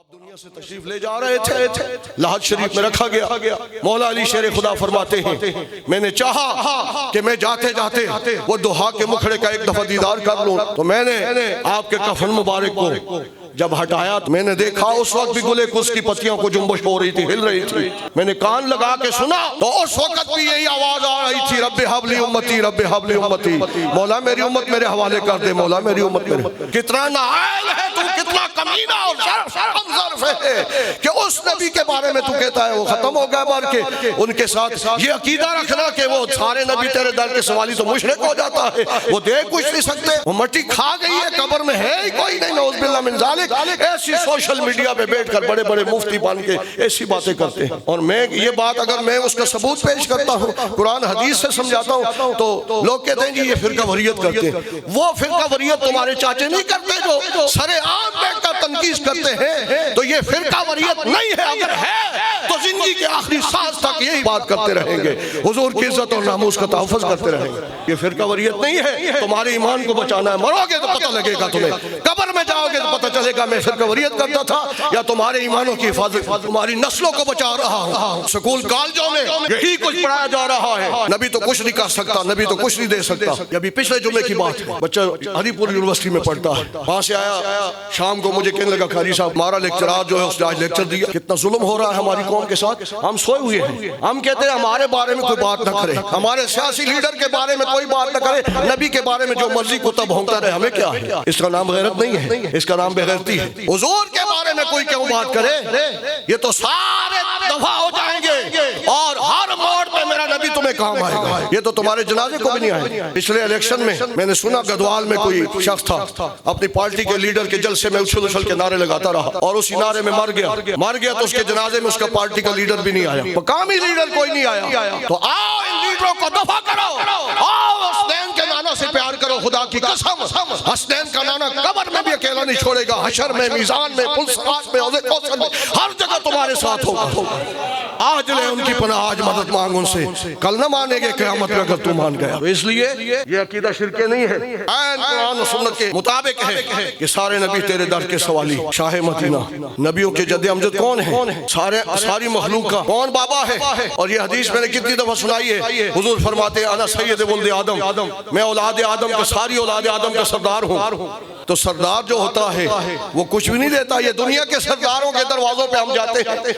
آپ دنیا سے تشریف لے جا رہے تھے، لحد شریف میں رکھا گیا. مولا علی شیر خدا فرماتے ہیں میں نے چاہا کہ میں جاتے جاتے وہ دہا کے مکھڑے کا ایک دفعہ دیدار کر لوں، تو میں نے آپ کے کفن مبارک کو جب ہٹایا تو میں نے دیکھا اس وقت بھی گلے کس کی پتیوں کو جنبش ہو رہی تھی، ہل رہی تھی. میں نے کان لگا کے سنا تو اس وقت بھی یہی آواز آ رہی تھی، رب حبلی امتی رب حبلی امتی، مولا میری امت میرے حوالے کر دے، مولا میری امت میرے. کتنا نائل ہے تو، کتنا کمینہ اور ظرف ہے کہ اس نبی کے بارے میں تو کہتا ہے وہ ختم ہو گیا مار کے. ان کے ساتھ یہ عقیدہ رکھنا کہ وہ سارے نبی تیرے در کے سوالی تو مشرک ہو جاتا ہے، وہ دیکھ کچھ نہیں سکتے، وہ مٹی کھا گئی ہے، قبر میں ہے ہی کوئی نہیں، نعوذ باللہ من ذالک. ایسی سوشل میڈیا پہ بیٹھ کر بڑے بڑے مفتی بن کے ایسی باتیں کرتے ہیں. اور میں یہ بات اگر میں اس کا ثبوت پیش کرتا ہوں، قرآن حدیث سے سمجھاتا ہوں، تو لوگ کہتے ہیں جی یہ فرقہ وریت کرتے ہیں. وہ فرقہ وریت تمہارے چاچے نہیں کرتے جو سرے عام بیٹھ کر تنقید کرتے ہیں، تو یہ فرقہ وریت نہیں ہے. اگر ہے تو زندگی کے آخری سانس تک یہی بات کرتے رہیں گے، حضور کی عزت اور ناموس کا تحفظ کرتے رہیں گے. یہ فرقہ وریت نہیں ہے، تمہارے ایمان کو بچانا ہے. مرو گے تو پتہ لگے گا تمہیں، قبر میں جاؤ گے تو پتہ چلے گا میں فرقہ وریت کرتا تھا یا تمہارے ایمانوں کی حفاظت، تمہاری نسلوں کو بچا رہا ہوں. سکول کالجوں میں یہی کچھ پڑھایا جا رہا ہے. نبی تو کچھ نہیں کر سکتا، نبی تو کچھ نہیں دے سکتا. ابھی پچھلے جمعے کی بات، بچہ ہری پور یونیورسٹی میں پڑھتا ہے، وہاں سے آیا شام کو مجھے کہنے لگا قاری صاحب ہمارا لیکچرار جو ہے اس نے آج لیکچر دیا، کتنا ظلم ہو رہا ہے ہماری قوم کے ساتھ. ہم سوئے ہوئے ہیں، ہم کہتے ہیں ہمارے بارے میں کوئی بات نہ کرے، ہمارے سیاسی لیڈر کے بارے میں کوئی بات نہ کرے، نبی کے بارے میں جو مرضی کتا بھونکتا رہے، ہمیں کیا ہے؟ اس کا نام غیرت نہیں ہے، اس کا نام بے غیرتی ہے. حضور کے بارے میں کوئی کیوں بات کرے؟ یہ تو سارے دفع ہو جائیں گے اور ہر موڑ پہ میرا نبی تمہیں کام آئے گا. یہ تو تمہارے جنازے کو بھی نہیں آئے. پچھلے الیکشن میں نے سنا گدوال میں کوئی شخص تھا، اپنی پارٹی کے لیڈر کے جلسے میں اچھل اچھل کے نعرے لگاتا رہا اور اسی نعرے میں مر گیا تو اس کے جنازے میں اس کا پارٹی کا لیڈر بھی نہیں آیا، مقامی لیڈر کوئی نہیں آیا. تو آؤ ان لیڈروں کو دفع کرو، آؤ حسنین کے نانا سے پیار کرو. خدا کی قسم حسنین کا نانا قبر میں بھی اکیلا نہیں چھوڑے گا، حشر میں، میزان میں، پلسرات میں، حوض کوثر میں، ہر جگہ تمہارے ساتھ ہوگا. آج لے ان کی پناہ، آج مدد مانگ ان سے، کل نہ مانے گے قیامت میں اگر تو مان گیا. تو اس لیے یہ عقیدہ شرکے نہیں ہے، عین قرآن و سنت کے مطابق ہے کہ سارے نبی تیرے در کے سوالی. شاہ مدینہ، نبیوں کے جد امجد کون ہے؟ ساری مخلوق کا کون بابا ہے؟ اور یہ حدیث میں نے کتنی دفعہ سنائی ہے. حضور فرماتے ہیں انا سید ولد آدم، میں اولاد آدم کا، ساری اولاد آدم کا سردار ہوں. تو سردار جو ہوتا ہے وہ کچھ بھی نہیں دیتا. یہ دنیا کے سرداروں کے دروازوں پہ ہم جاتے ہیں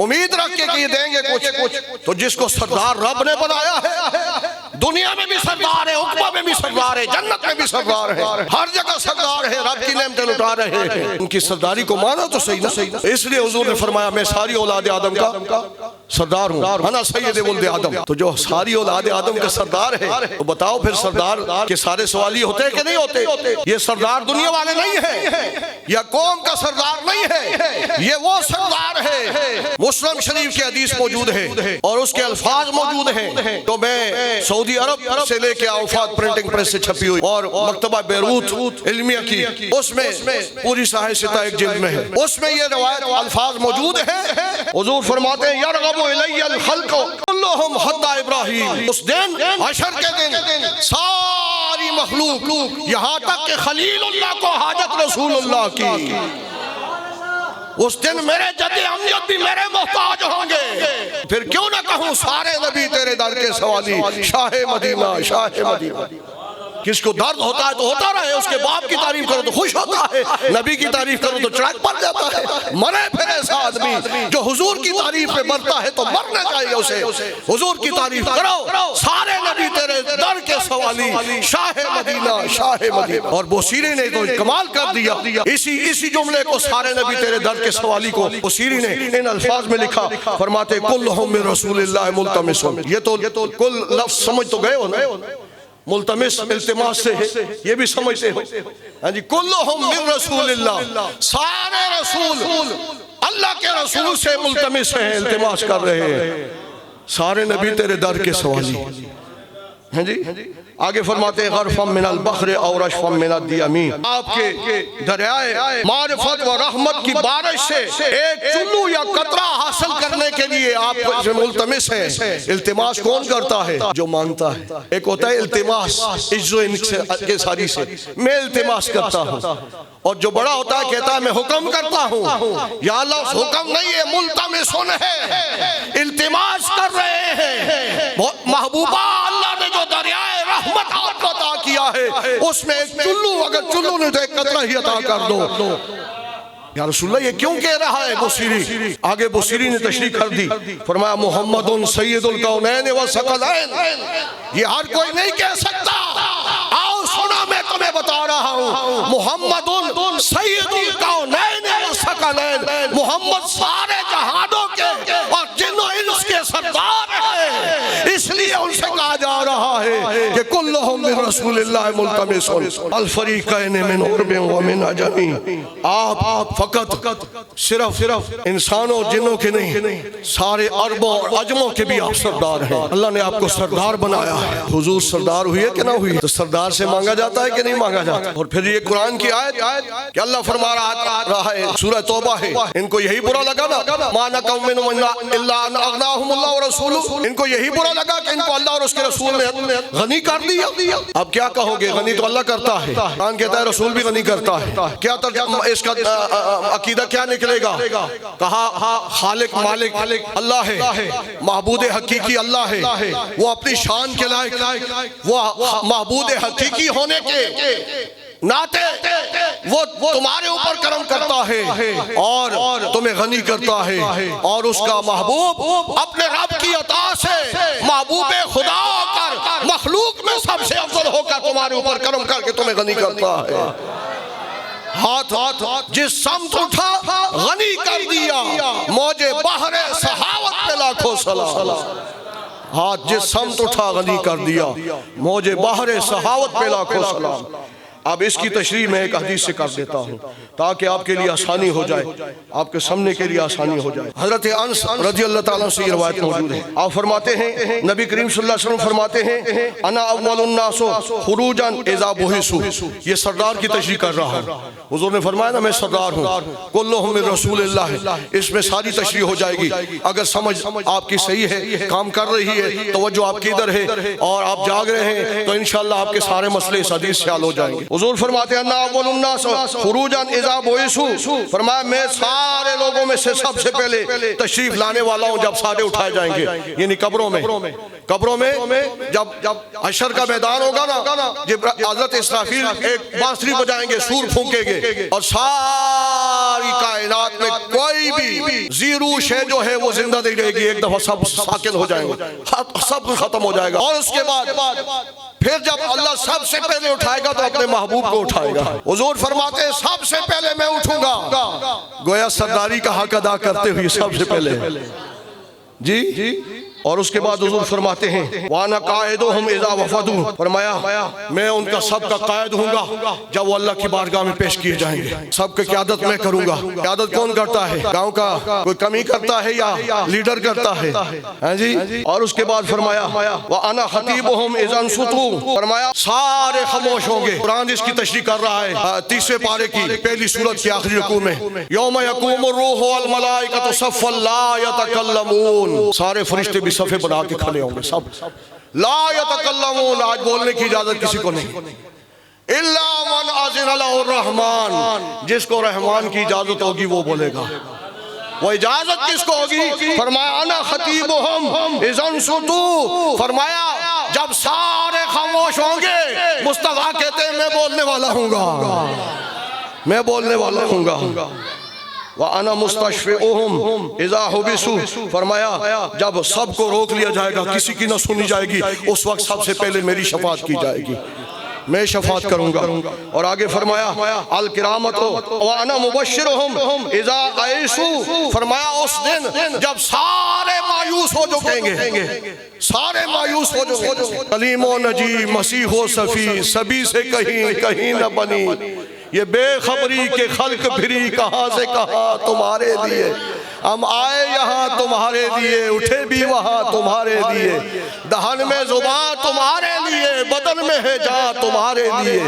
امید رکھ کے کہ یہ دیں گے کچھ. تو جس کو سردار رب نے بنایا ہے، دنیا میں بھی سردار ہے، عقبہ میں بھی سردار ہے، جنت میں بھی سردار ہے، ہر جگہ سردار ہے. رب کی نعمتیں لٹا رہے ہیں، ان کی سرداری کو مانا تو صحیح نا. اس لیے حضور نے فرمایا میں ساری اولاد آدم کا سردار ہوں، انا سید ولد آدم. تو جو ساری اولاد آدم کا سردار ہے، تو بتاؤ پھر سردار کے سارے سوالی ہوتے کہ نہیں ہوتے؟ یہ سردار دنیا والے نہیں ہیں، یا قوم کا سردار نہیں ہے، یہ وہ سردار ہے. مسلم شریف کی حدیث موجود ہے اور اس کے الفاظ موجود ہیں. تو میں سعودی عرب سے لے کے آفات پرنٹنگ پریس سے چھپی ہوئی اور مکتبہ بیروت علمیہ کی، اس میں پوری ساحہ ستہ ایک جلد میں ہے، اس میں یہ روایت الفاظ موجود ہیں. حضور فرماتے ہیں یرغب الی الخلق کلہم حتی ابراہیم. اس دن، حشر کے دن، ساری مخلوق یہاں تک کہ خلیل اللہ کو حاجت رسول اللہ کی. اس دن میرے جد امجد بھی میرے محتاج ہوں گے. پھر کیوں نہ کہوں سارے نبی تیرے در کے سوالی. شاہ مدینہ، شاہ مدینہ. کس کو درد ہوتا ہے تو ہوتا رہے، اس کے باپ کی تعریف کرو تو خوش ہوتا ہے، نبی کی تعریف کرو تو چڑک پڑ جاتا ہے. مرے پھر ایسا آدمی جو حضور کی تعریف پہ مرتا ہے تو مرنا چاہیے اسے. حضور کی تعریف کرو، سارے نبی تیرے در کے سوالی. شاہ مدینہ، شاہ مدینہ. اور بوسیری نے تو کمال کر دیا، اسی جملے کو سارے نبی تیرے در کے سوالی کو بوسیری نے ان الفاظ میں لکھا. فرماتے کلہم من رسول اللہ ملتمس. یہ تو کل لفظ سمجھ تو گئے ہو نا، ملتمس التماس سے ہے، یہ بھی سمجھتے ہو. کلہم من رسول اللہ، سارے رسول اللہ کے رسول سے ملتمس ہیں، التماس کر رہے ہیں. سارے نبی تیرے در کے سوالی. ہیں جی آگے فرماتے ہیں غرفم من البحر اور اشفم من الدیمی، آپ کے دریائے معرفت و رحمت کی بارش سے ایک چلو یا قطرہ حاصل کرنے کے لیے آپ سے ملتمس ہیں۔ التماس کون کرتا ہے؟ جو مانگتا ہے۔ ایک ہوتا ہے التماس عز و انکساری سے، میں التماس کرتا ہوں، اور جو بڑا ہوتا ہے کہتا ہے میں حکم کرتا ہوں۔ یا اللہ حکم نہیں ہے، ملتمسون ہے، التماس کر رہے ہیں۔ محبوبہ اللہ نے جو دریائے رحمت آپ کو عطا کیا ہے اس میں ایک چلو، اگر چلو نے تو ایک قطرہ ہی عطا کر دو۔ یا رسول اللہ یہ کیوں کہہ رہا ہے بصیری؟ آگے بصیری نے تشریح کر دی، فرمایا محمد سید الکونین والثقلین، یہ ہر کوئی نہیں کہہ سکتا۔ آؤ سنا میں تمہیں بتا رہا ہوں، محمد سید الکونین والثقلین، محمد سارے جہانوں کے اور جن و انس کے سردار ہیں، اس لیے ان سے کہا جا رہا ہے کہ کلہم من رسول اللہ ملتمسون الفریقین من عرب و من عجم۔ آپ فقط صرف انسانوں جنوں کے نہیں، سارے عربوں اور عجموں کے بھی آپ سردار ہیں۔ اللہ نے آپ کو سردار بنایا ہے۔ حضور سردار ہوئی ہے کہ نہ ہوئی؟ تو سردار سے مانگا جاتا ہے کہ نہیں مانگا جاتا؟ اور پھر یہ قرآن کی آیت کہ اللہ فرما رہا ہے، سورہ توبہ ہے، ان کو یہی برا لگا نا، ما نقم منہم الا ان اغناہم اللہ ورسولہ، ان کو یہی برا لگا کہ ان کو اللہ اور اس کے رسول نے غنی کر دیا۔ اب کیا کہو گے؟ غنی تو اللہ کرتا ہے، قرآن کہتا ہے رسول بھی غنی کرتا ہے۔ کیا ترجمہ اس کا عقیدہ کیا نکلے گا؟ کہا خالق مالک اللہ ہے، معبود حقیقی اللہ ہے، وہ اپنی شان کے لائق، وہ معبود حقیقی ہونے کے ناتے وہ تمہارے اوپر کرم کرتا ہے اور تمہیں غنی کرتا ہے، اور اس کا محبوب اپنے رب کی عطا سے محبوب خدا ہو کر مخلوق میں سب سے افضل ہو کر تمہارے اوپر کرم کر کے تمہیں غنی کرتا ہے۔ ہاتھ جس سمت اٹھا غنی کر دیا، موج بحر سخاوت پہ لاکھوں سلام۔ ہاتھ جس سمت اٹھا غنی کر دیا، موج بحر سخاوت پہ لاکھوں سلام۔ اب اس کی تشریح میں ایک حدیث سے کر دیتا ہوں تاکہ آپ کے لیے آسانی ہو جائے، آپ کے سمجھنے کے لیے آسانی ہو جائے۔ حضرت انس رضی اللہ تعالیٰ سے یہ روایت موجود ہے، آپ فرماتے ہیں نبی کریم صلی اللہ علیہ وسلم فرماتے ہیں انا اول الناس خروجا اذا بعثوا، یہ سردار کی تشریح کر رہا ہوں۔ حضور نے فرمایا نا میں سردار ہوں، کلہم من رسول اللہ، اس میں ساری تشریح ہو جائے گی۔ اگر سمجھ آپ کی صحیح ہے، کام کر رہی ہے، توجہ آپ کی ادھر ہے اور آپ جاگ رہے ہیں، تو انشاءاللہ آپ کے سارے مسئلے اس حدیث سے حل ہو جائیں گے۔ حضور فرماتے ہیں انا اول الناس خروجا اذا بعثوا، فرمایا میں سارے لوگوں میں سے سب سے پہلے تشریف لانے والا ہوں جب سارے اٹھائے جائیں گے، یعنی قبروں میں جب حشر کا میدان ہوگا نا، جب حضرت اسرافیل ایک بانسری بجائیں گے، سور پھونکیں گے، اور ساری کائنات میں کوئی بھی زیرو شے جو ہے وہ زندہ نہیں رہے گی، ایک دفعہ سب ساکن ہو جائیں گے، سب ختم ہو جائے گا۔ اور اس کے بعد پھر جب اللہ سب سے پہلے اٹھائے گا تو اپنے محبوب کو اٹھائے گا۔ حضور فرماتے ہیں سب سے پہلے میں اٹھوں گا، گویا سرداری کا حق ادا کرتے ہوئے سب سے پہلے جی۔ اور اس کے بعد حضور فرماتے ہیں وَأَنَا قَائِدُهُمْ إِذَا وَفَدُوا، فرمایا میں ان کا سب کا قائد ہوں گا جب وہ اللہ کی بارگاہ میں پیش کیے جائیں گے۔ سب کی قیادت میں کروں گا۔ قیادت کون کرتا ہے؟ گاؤں کا کوئی کمی کرتا ہے یا لیڈر کرتا ہے؟ ہاں جی۔ اور اس کے بعد فرمایا وَأَنَا خَطِيبُهُمْ إِذَا انصُتُوا، فرمایا سارے خاموش ہوں گے۔ قرآن اس کی تشریح کر رہا ہے 30ویں پارے کی پہلی سورت کی آخری رکوع میں، یوم یقوم الروح والملائکۃ صفا لا یتکلمون، سارے فرشتے بھی صفے بنا کے کھڑے ہوں گے، سب لا یتکلمون، آج بولنے کی اجازت کسی کو نہیں، الا من اذن له الرحمن، جس کو رحمان کی اجازت ہوگی وہ بولے گا۔ وہ اجازت کس کو ہوگی؟ فرمایا انا خطیبہم اذا انصتوا، فرمایا جب سارے خاموش ہوں گے، مصطفیٰ کہتے ہیں میں بولنے والا ہوں گا، میں بولنے والا ہوں گا۔ وَأَنَا مُسْتَشْفِعُهُمْ إِذَا حُبِسُوا، فرمایا جب سب کو روک لیا جائے گا، کسی کی نہ سنی جائے گی، اس وقت سب سے پہلے میری شفاعت کی جائے گی، میں شفاعت کروں گا۔ اور آگے فرمایا الکرامت وَأَنَا مُبَشِّرُهُمْ إِذَا عَيْسُوا، فرمایا اس دن جب سارے مایوس ہو جائیں گے، سارے مایوس ہو جائیں گے، کلیم و نجی مسیح و صفی سبھی سے کہیں نہ بنی، یہ بے خبری کے خلق پھری کہاں سے کہاں تمہارے لیے، ہم آئے یہاں تمہارے لیے، اٹھے بھی وہاں تمہارے لیے، دہن میں زبان تمہارے لیے، بدن میں ہے جان تمہارے لیے،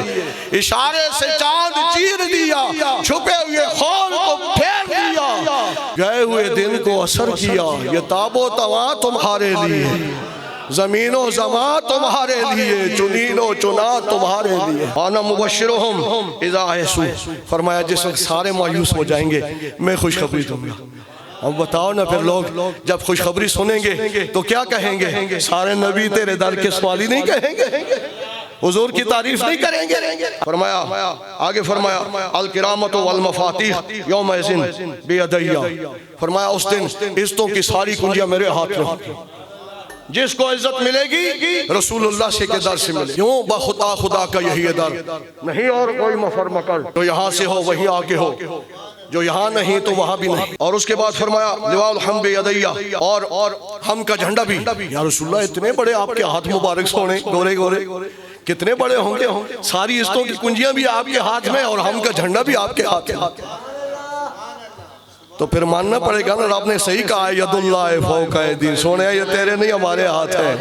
اشارے سے چاند چیر دیا، چھپے ہوئے خون کو پھیر دیا، گئے ہوئے دن کو اثر کیا، یہ تاب و تواں تمہارے لیے، زمین و زمان تمہارے لیے، چنین و چنا تمہارے لیے۔ انا مبشرہم اذا احسو، فرمایا جس وقت سارے مایوس ہو جائیں گے میں خوشخبری دوں گا۔ اب بتاؤ نا پھر لوگ جب خوشخبری سنیں گے تو کیا کہیں گے؟ سارے نبی تیرے در کے سوالی نہیں کہیں گے، حضور کی تعریف نہیں کریں گے؟ فرمایا آگے فرمایا الکرامت والمفاتیح یومئذ بیدیہ، فرمایا اس دن عزتوں کی ساری کنجیاں میرے ہاتھ میں، جس کو عزت ملے گی رسول اللہ سے کے در سے ملے، کیوں بخدا خدا کا یہی در، نہیں اور کوئی مفر مکر، جو یہاں سے ہو وہیں آگے ہو، جو یہاں نہیں تو وہاں بھی نہیں۔ اور اس کے بعد فرمایا لواء الحمد بیدیہ، اور ہم کا جھنڈا بھی، یا رسول اللہ اتنے بڑے آپ کے ہاتھ مبارک سونے گورے گورے کتنے بڑے ہوں گے، ساری عزتوں کی کنجیاں بھی آپ کے ہاتھ میں اور ہم کا جھنڈا بھی آپ کے ہاتھ میں، تو پھر ماننا پڑے گا نا رب نے صحیح کہا ہے ید اللہ فوق ایدیہم، سونے یہ تیرے نہیں ہمارے ہاتھ ہے۔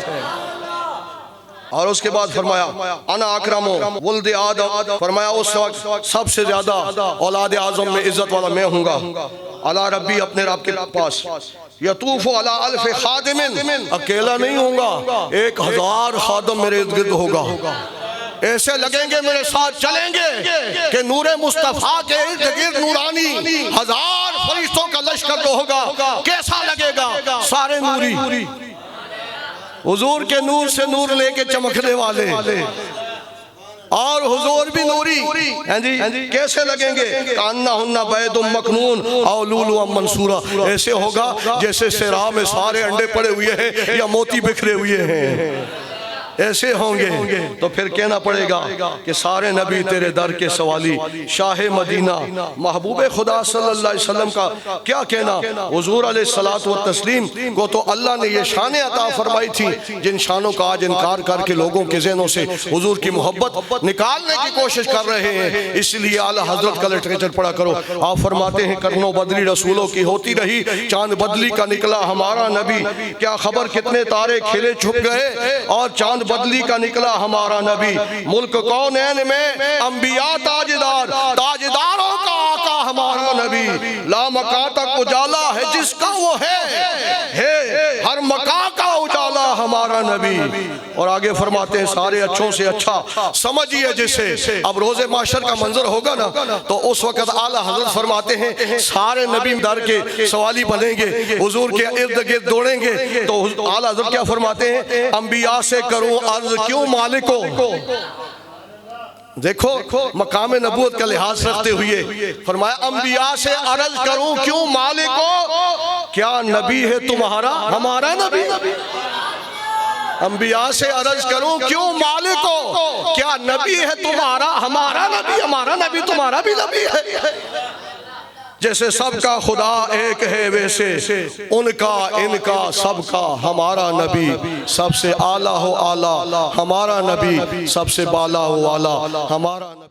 اور اس کے بعد فرمایا انا اکرم ولد آدم، فرمایا اس وقت سب سے زیادہ اولاد اعظم میں عزت والا میں ہوں گا، علی ربی اپنے رب کے پاس، یطوف علی الف خادم، اکیلا نہیں ہوں گا، 1000 خادم میرے ارد گرد ہوگا، ایسے لگیں گے میرے ساتھ چلیں گے کہ نور مصطفیٰ کے ارد گرد نورانی 1000 فرشتوں کا لشکر ہوگا، کیسا لگے گا؟ سارے نوری، حضور کے نور سے نور لے کے چمکنے والے، اور حضور بھی نوری، کیسے لگیں گے؟ کانہن بید مکنون او لولو منصورہ، ایسے ہوگا جیسے سیرا میں سارے انڈے پڑے ہوئے ہیں یا موتی بکھرے ہوئے ہیں، ایسے ہوں گے۔ تو پھر کہنا پڑے گا کہ سارے نبی تیرے در کے سوالی، شاہ مدینہ محبوب خدا صلی اللہ علیہ وسلم کا کیا کہنا؟ حضور علیہ الصلوۃ والتسلیم کو تو اللہ نے یہ شانیں عطا فرمائی تھی جن شانوں کا آج انکار کر کے لوگوں کے ذہنوں سے حضور کی محبت نکالنے کی کوشش کر رہے ہیں۔ اس لیے اعلیٰ حضرت کا لٹریچر پڑھا کرو، آپ فرماتے ہیں کرنو بدلی رسولوں کی ہوتی رہی، چاند بدلی کا نکلا ہمارا نبی، کیا خبر کتنے تارے کھلے چھپ گئے اور چاند بدلی کا نکلا ہمارا نبی، ملک کونین میں انبیاء تاجدار، تاجداروں کا آقا ہمارا نبی، لا مکان تک اجالا ہے جس کا وہ ہے ہر مکان کا اجالا ہمارا نبی۔ اور آگے فرماتے ہیں سارے اچھوں سے اچھا سمجھئے جسے، اب روز محشر کا منظر ہوگا نا تو اس وقت اعلیٰ حضرت فرماتے ہیں سارے نبی در کے سوالی بنیں گے، حضور کے ارد گرد دوڑیں گے، تو اعلیٰ حضرت کیا فرماتے ہیں؟ انبیاء سے کروں عرض کیوں مالکو، دیکھو مقام نبوت کا لحاظ رکھتے ہوئے فرمایا انبیاء سے عرض کروں کیوں مالکو، کیا نبی ہے تمہارا ہمارا نبی؟ انبیاء سے عرض کروں کیوں مالکو، کیا نبی ہے تمہارا ہمارا نبی؟ ہمارا نبی تمہارا بھی نبی ہے، جیسے سب کا خدا ایک ہے ویسے ان کا ان کا سب کا ہمارا نبی، سب سے اعلیٰ ہو اعلیٰ ہمارا نبی، سب سے بالا ہو اعلیٰ ہمارا نبی۔